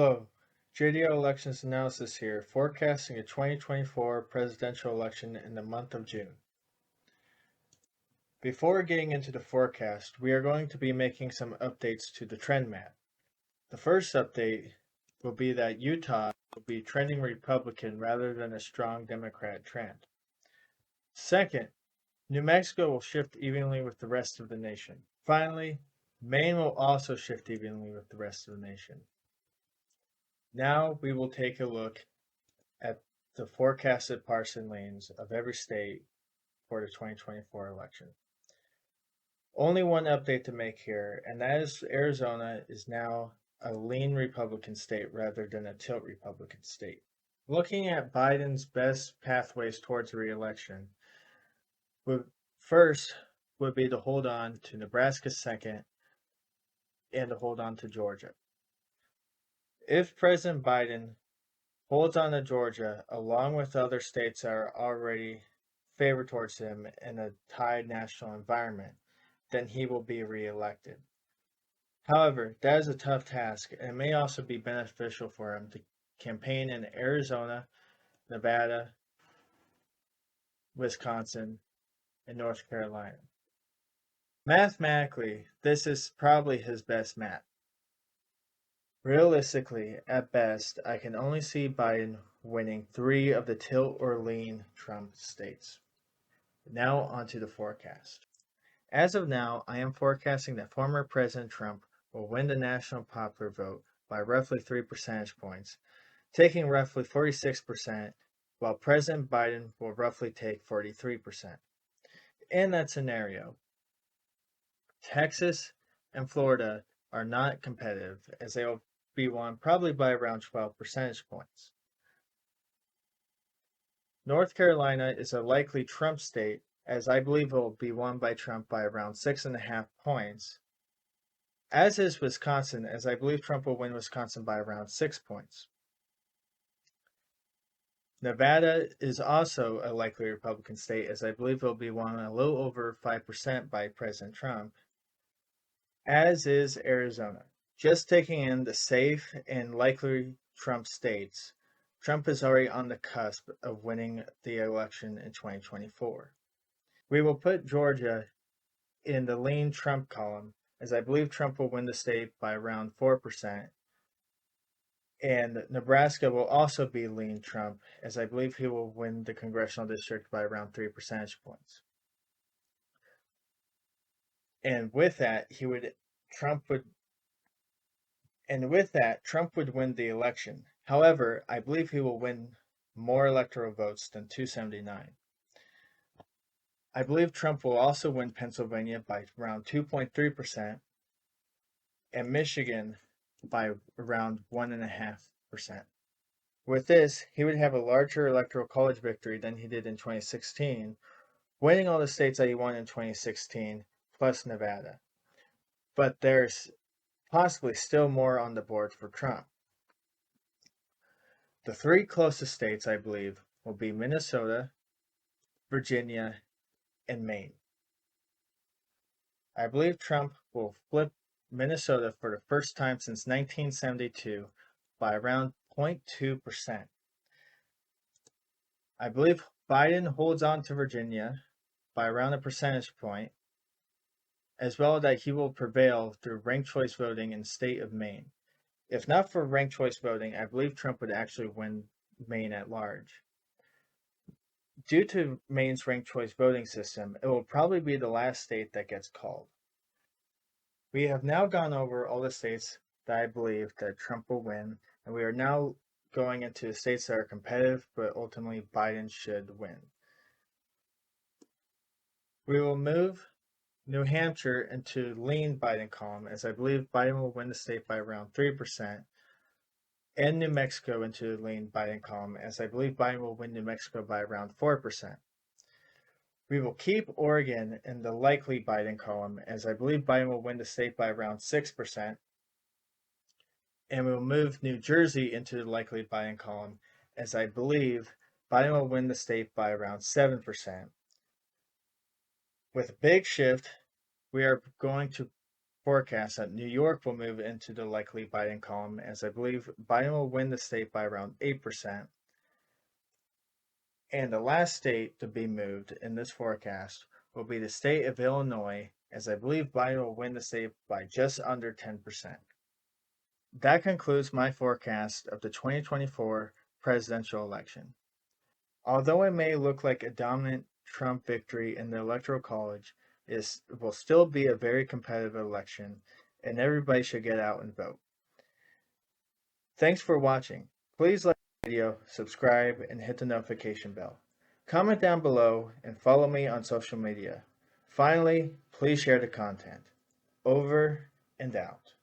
Hello, JDO Elections Analysis here, forecasting a 2024 presidential election in the month of June. Before getting into the forecast, we are going to be making some updates to the trend map. The first update will be that Utah will be trending Republican rather than a strong Democrat trend. Second, New Mexico will shift evenly with the rest of the nation. Finally, Maine will also shift evenly with the rest of the nation. Now we will take a look at the forecasted partisan lanes of every state for the 2024 election. Only one update to make here, and that is Arizona is now a lean Republican state rather than a tilt Republican state. Looking at Biden's best pathways towards re-election, first would be to hold on to Nebraska second and to hold on to Georgia. If President Biden holds on to Georgia, along with other states that are already favored towards him in a tied national environment, then he will be reelected. However, that is a tough task, and it may also be beneficial for him to campaign in Arizona, Nevada, Wisconsin, and North Carolina. Mathematically, this is probably his best map. Realistically, at best, I can only see Biden winning 3 of the tilt or lean Trump states. Now onto the forecast. As of now, I am forecasting that former President Trump will win the national popular vote by roughly 3 percentage points, taking roughly 46%, while President Biden will roughly take 43%. In that scenario, Texas and Florida are not competitive, as they will be won probably by around 12 percentage points. North Carolina is a likely Trump state, as I believe it will be won by Trump by around 6.5 points, as is Wisconsin, as I believe Trump will win Wisconsin by around 6 points. Nevada is also a likely Republican state, as I believe it will be won a little over 5% by President Trump, as is Arizona. Just taking in the safe and likely Trump states, Trump is already on the cusp of winning the election in 2024. We will put Georgia in the lean Trump column, as I believe Trump will win the state by around 4%, and Nebraska will also be lean Trump, as I believe he will win the congressional district by around 3 percentage points. And with that, Trump would win the election. However, I believe he will win more electoral votes than 279. I believe Trump will also win Pennsylvania by around 2.3% and Michigan by around 1.5%. With this, he would have a larger electoral college victory than he did in 2016, winning all the states that he won in 2016, plus Nevada. But there's possibly still more on the board for Trump. The 3 closest states, I believe, will be Minnesota, Virginia, and Maine. I believe Trump will flip Minnesota for the first time since 1972 by around 0.2%. I believe Biden holds on to Virginia by around a percentage point, as well as that he will prevail through ranked choice voting in the state of Maine. If not for ranked choice voting, I believe Trump would actually win Maine at large. Due to Maine's ranked choice voting system, it will probably be the last state that gets called. We have now gone over all the states that I believe that Trump will win, and we are now going into states that are competitive, but ultimately Biden should win. We will move New Hampshire into lean Biden column, as I believe Biden will win the state by around 3%, and New Mexico into the lean Biden column, as I believe Biden will win New Mexico by around 4%. We will keep Oregon in the likely Biden column, as I believe Biden will win the state by around 6%, and we will move New Jersey into the likely Biden column, as I believe Biden will win the state by around 7%. With a big shift, we are going to forecast that New York will move into the likely Biden column, as I believe Biden will win the state by around 8%. And the last state to be moved in this forecast will be the state of Illinois, as I believe Biden will win the state by just under 10%. That concludes my forecast of the 2024 presidential election. Although it may look like a dominant Trump victory in the Electoral College, it will still be a very competitive election, and everybody should get out and vote. Thanks for watching. Please like the video, subscribe, and hit the notification bell. Comment down below and follow me on social media. Finally, please share the content. Over and out.